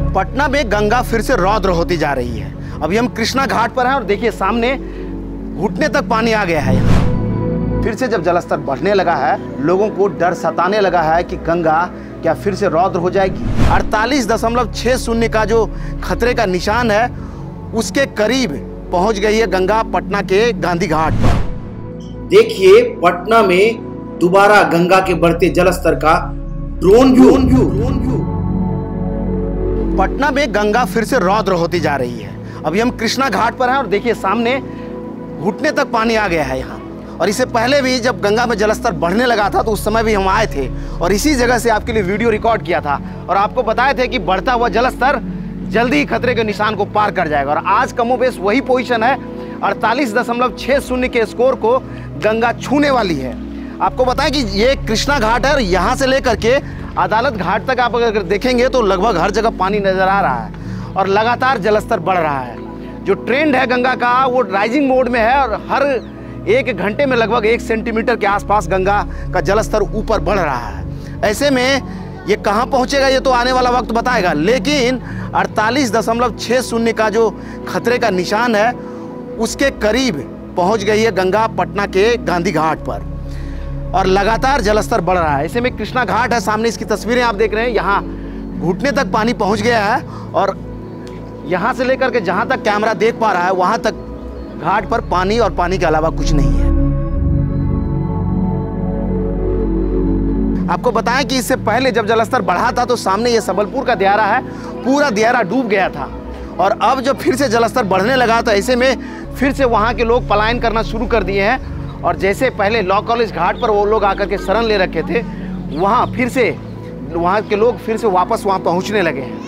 पटना में गंगा फिर से रौद्र होती जा रही है। अभी हम कृष्णा घाट पर हैं और देखिए सामने घुटने तक पानी आ गया है। यहाँ फिर से जब जलस्तर बढ़ने लगा है, लोगों को डर सताने लगा है कि गंगा क्या फिर से रौद्र हो जाएगी। 48.60 का जो खतरे का निशान है उसके करीब पहुंच गई है गंगा पटना के गांधी घाट पर। देखिए पटना में दोबारा गंगा के बढ़ते जलस्तर का ड्रोन व्यू। पटना में गंगा फिर से रौद्र होती जा रही है। अभी हम कृष्णा घाट पर हैं और देखिए सामने घुटने तक पानी आ गया है यहाँ। और इससे पहले भी जब गंगा में जलस्तर बढ़ने लगा था तो उस समय भी हम आए थे और इसी जगह से आपके लिए वीडियो रिकॉर्ड किया था और आपको बताए थे कि बढ़ता हुआ जलस्तर जल्दी ही खतरे के निशान को पार कर जाएगा। और आज कमोबेश वही पोजीशन है। 48.60 के स्कोर को गंगा छूने वाली है। आपको बताएं कि ये कृष्णा घाट है और यहाँ से लेकर के अदालत घाट तक आप अगर देखेंगे तो लगभग हर जगह पानी नजर आ रहा है और लगातार जलस्तर बढ़ रहा है। जो ट्रेंड है गंगा का वो राइजिंग मोड में है और हर 1 घंटे में लगभग 1 सेंटीमीटर के आसपास गंगा का जलस्तर ऊपर बढ़ रहा है। ऐसे में ये कहाँ पहुँचेगा ये तो आने वाला वक्त बताएगा, लेकिन 48.60 का जो खतरे का निशान है उसके करीब पहुँच गई है गंगा पटना के गांधी घाट पर और लगातार जलस्तर बढ़ रहा है। ऐसे में कृष्णा घाट है, सामने इसकी तस्वीरें आप देख रहे हैं। यहाँ घुटने तक पानी पहुँच गया है और यहाँ से लेकर के जहाँ तक कैमरा देख पा रहा है वहाँ तक घाट पर पानी और पानी के अलावा कुछ नहीं है। आपको बताएं कि इससे पहले जब जलस्तर बढ़ा था तो सामने ये सबलपुर का दियारा है, पूरा दियारा डूब गया था और अब जब फिर से जलस्तर बढ़ने लगा तो ऐसे में फिर से वहाँ के लोग पलायन करना शुरू कर दिए हैं। और जैसे पहले लॉ कॉलेज घाट पर वो लोग आकर के शरण ले रखे थे, वहाँ फिर से वहाँ के लोग फिर से वापस वहाँ पहुँचने लगे हैं।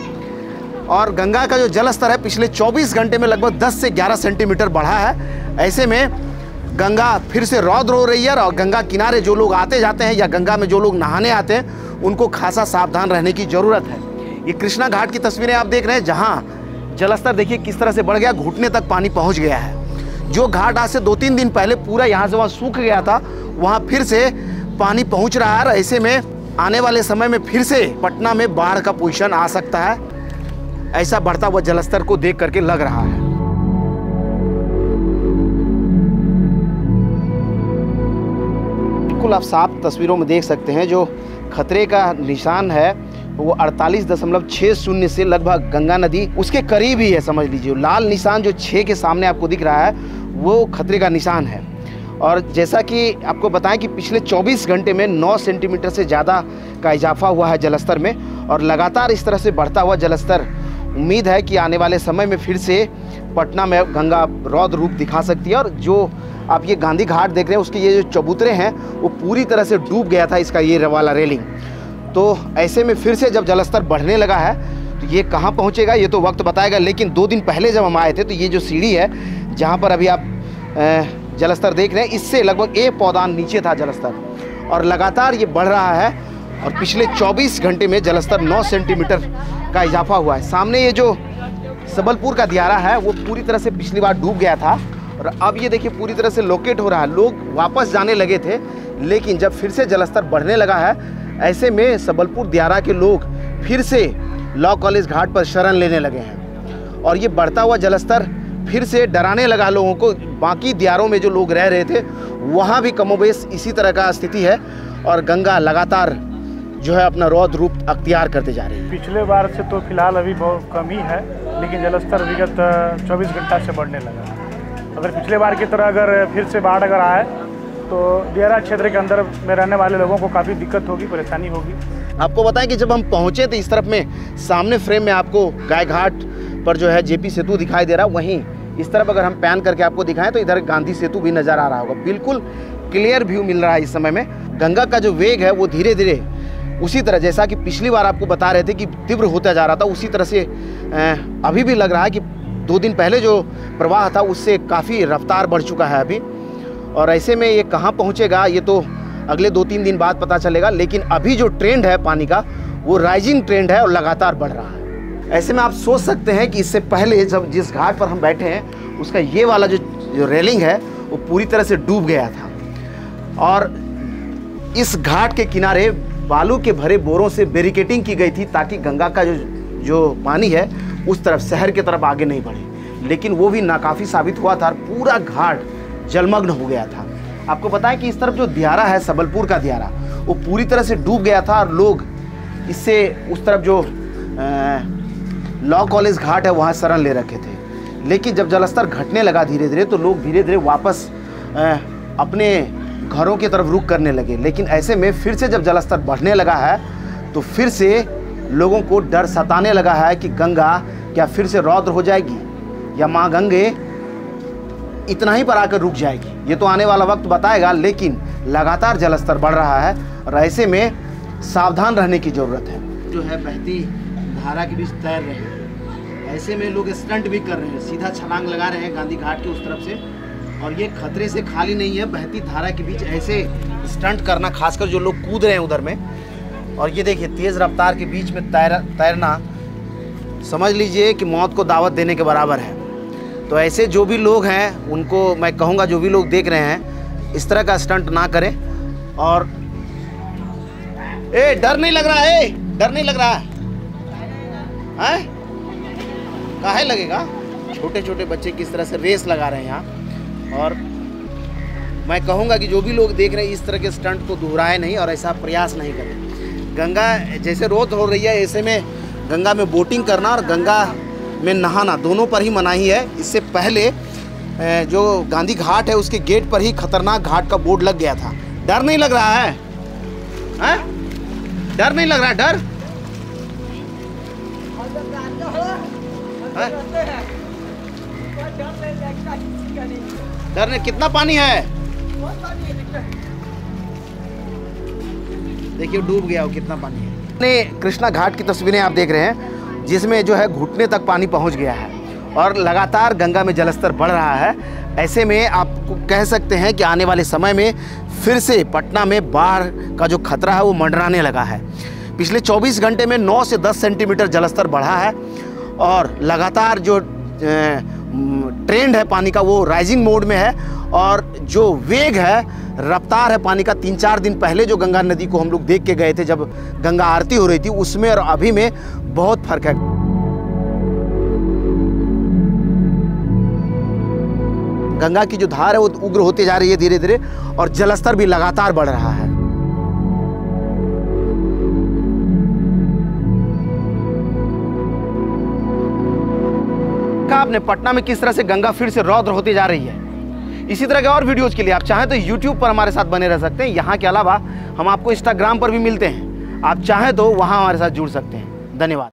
और गंगा का जो जलस्तर है पिछले 24 घंटे में लगभग 10 से 11 सेंटीमीटर बढ़ा है। ऐसे में गंगा फिर से रौद्र हो रही है और गंगा किनारे जो लोग आते जाते हैं या गंगा में जो लोग नहाने आते हैं उनको खासा सावधान रहने की ज़रूरत है। ये कृष्णा घाट की तस्वीरें आप देख रहे हैं जहाँ जलस्तर देखिए किस तरह से बढ़ गया, घुटने तक पानी पहुँच गया है। जो घाट आज से 2-3 दिन पहले पूरा यहाँ से वहाँ सूख गया था वहाँ फिर से पानी पहुँच रहा है। ऐसे में आने वाले समय में फिर से पटना में बाढ़ का पोजीशन आ सकता है, ऐसा बढ़ता हुआ जलस्तर को देख करके लग रहा है। बिल्कुल आप साफ तस्वीरों में देख सकते हैं जो खतरे का निशान है वो 48.60 से लगभग गंगा नदी उसके करीब ही है। समझ लीजिए लाल निशान जो 6 के सामने आपको दिख रहा है वो खतरे का निशान है। और जैसा कि आपको बताएं कि पिछले 24 घंटे में 9 सेंटीमीटर से ज़्यादा का इजाफा हुआ है जलस्तर में और लगातार इस तरह से बढ़ता हुआ जलस्तर उम्मीद है कि आने वाले समय में फिर से पटना में गंगा रौद्र रूप दिखा सकती है। और जो आप ये गांधी घाट देख रहे हैं उसके ये जो चबूतरे हैं वो पूरी तरह से डूब गया था इसका ये वाला रेलिंग। तो ऐसे में फिर से जब जलस्तर बढ़ने लगा है तो ये कहाँ पहुँचेगा ये तो वक्त बताएगा। लेकिन 2 दिन पहले जब हम आए थे तो ये जो सीढ़ी है जहाँ पर अभी आप जलस्तर देख रहे हैं इससे लगभग 1 पौधान नीचे था जलस्तर और लगातार ये बढ़ रहा है और पिछले 24 घंटे में जलस्तर 9 सेंटीमीटर का इजाफा हुआ है। सामने ये जो सबलपुर का दियारा है वो पूरी तरह से पिछली बार डूब गया था और अब ये देखिए पूरी तरह से लोकेट हो रहा है। लोग वापस जाने लगे थे लेकिन जब फिर से जलस्तर बढ़ने लगा है ऐसे में सबलपुर दियारा के लोग फिर से लॉ कॉलेज घाट पर शरण लेने लगे हैं और ये बढ़ता हुआ जलस्तर फिर से डराने लगा लोगों को। बाकी दियारों में जो लोग रह रहे थे वहाँ भी कमोबेश इसी तरह का स्थिति है और गंगा लगातार जो है अपना रौद्र रूप अख्तियार करते जा रही है। पिछले बार से तो फिलहाल अभी बहुत कम ही है लेकिन जलस्तर विगत 24 घंटा से बढ़ने लगा। अगर पिछले बार की तरह अगर फिर से बाढ़ अगर आए तो दियारा क्षेत्र के अंदर में रहने वाले लोगों को काफ़ी दिक्कत होगी, परेशानी होगी। आपको बताएं कि जब हम पहुंचे तो इस तरफ में सामने फ्रेम में आपको गाय घाट पर जो है जेपी सेतु दिखाई दे रहा है, वहीं इस तरफ अगर हम पैन करके आपको दिखाएं तो इधर गांधी सेतु भी नज़र आ रहा होगा। बिल्कुल क्लियर व्यू मिल रहा है इस समय में। गंगा का जो वेग है वो धीरे धीरे उसी तरह जैसा कि पिछली बार आपको बता रहे थे कि तीव्र होता जा रहा था उसी तरह से अभी भी लग रहा है कि 2 दिन पहले जो प्रवाह था उससे काफ़ी रफ्तार बढ़ चुका है अभी। और ऐसे में ये कहाँ पहुँचेगा ये तो अगले 2-3 दिन बाद पता चलेगा। लेकिन अभी जो ट्रेंड है पानी का वो राइजिंग ट्रेंड है और लगातार बढ़ रहा है। ऐसे में आप सोच सकते हैं कि इससे पहले जब जिस घाट पर हम बैठे हैं उसका ये वाला जो रेलिंग है वो पूरी तरह से डूब गया था और इस घाट के किनारे बालू के भरे बोरों से बैरिकेडिंग की गई थी ताकि गंगा का जो जो पानी है उस तरफ शहर की तरफ आगे नहीं बढ़े, लेकिन वो भी नाकाफ़ी साबित हुआ था। पूरा घाट जलमग्न हो गया था। आपको पता है कि इस तरफ जो दियारा है, सबलपुर का दियारा, वो पूरी तरह से डूब गया था और लोग इससे उस तरफ जो लॉ कॉलेज घाट है वहाँ शरण ले रखे थे। लेकिन जब जलस्तर घटने लगा धीरे धीरे तो लोग धीरे धीरे वापस अपने घरों की तरफ रुख करने लगे। लेकिन ऐसे में फिर से जब जलस्तर बढ़ने लगा है तो फिर से लोगों को डर सताने लगा है कि गंगा क्या फिर से रौद्र हो जाएगी या माँ गंगे इतना ही पर आकर रुक जाएगी। ये तो आने वाला वक्त बताएगा, लेकिन लगातार जलस्तर बढ़ रहा है और ऐसे में सावधान रहने की ज़रूरत है। जो है बहती धारा के बीच तैर रहे हैं, ऐसे में लोग स्टंट भी कर रहे हैं, सीधा छलांग लगा रहे हैं गांधी घाट के उस तरफ से। और ये खतरे से खाली नहीं है, बहती धारा के बीच ऐसे स्टंट करना, खासकर जो लोग कूद रहे हैं उधर में। और ये देखिए तेज़ रफ्तार के बीच में तैरना समझ लीजिए कि मौत को दावत देने के बराबर है। तो ऐसे जो भी लोग हैं उनको मैं कहूँगा, जो भी लोग देख रहे हैं, इस तरह का स्टंट ना करें। और डर नहीं लग रहा है? डर नहीं लग रहा है? काहे लगेगा? छोटे छोटे बच्चे किस तरह से रेस लगा रहे हैं यहाँ। और मैं कहूँगा कि जो भी लोग देख रहे हैं इस तरह के स्टंट को दोहराए नहीं और ऐसा प्रयास नहीं करें। गंगा जैसे रौद्र हो रही है, ऐसे में गंगा में बोटिंग करना और गंगा में नहाना दोनों पर ही मनाही है। इससे पहले जो गांधी घाट है उसके गेट पर ही खतरनाक घाट का बोर्ड लग गया था। डर नहीं लग रहा है? डर नहीं लग रहा है? डर नहीं? कितना पानी है? देखिए डूब गया हो, कितना पानी है। कृष्णा घाट की तस्वीरें आप देख रहे हैं जिसमें जो है घुटने तक पानी पहुंच गया है और लगातार गंगा में जलस्तर बढ़ रहा है। ऐसे में आपको कह सकते हैं कि आने वाले समय में फिर से पटना में बाढ़ का जो खतरा है वो मंडराने लगा है। पिछले 24 घंटे में 9 से 10 सेंटीमीटर जलस्तर बढ़ा है और लगातार जो ट्रेंड है पानी का वो राइजिंग मोड में है। और जो वेग है, रफ्तार है पानी का, 3-4 दिन पहले जो गंगा नदी को हम लोग देख के गए थे जब गंगा आरती हो रही थी, उसमें और अभी में बहुत फर्क है। गंगा की जो धार है वो उग्र होती जा रही है धीरे धीरे और जलस्तर भी लगातार बढ़ रहा है। आपने पटना में किस तरह से गंगा फिर से रौद्र होती जा रही है। इसी तरह के और वीडियोज के लिए आप चाहें तो YouTube पर हमारे साथ बने रह सकते हैं। यहाँ के अलावा हम आपको Instagram पर भी मिलते हैं, आप चाहें तो वहाँ हमारे साथ जुड़ सकते हैं। धन्यवाद।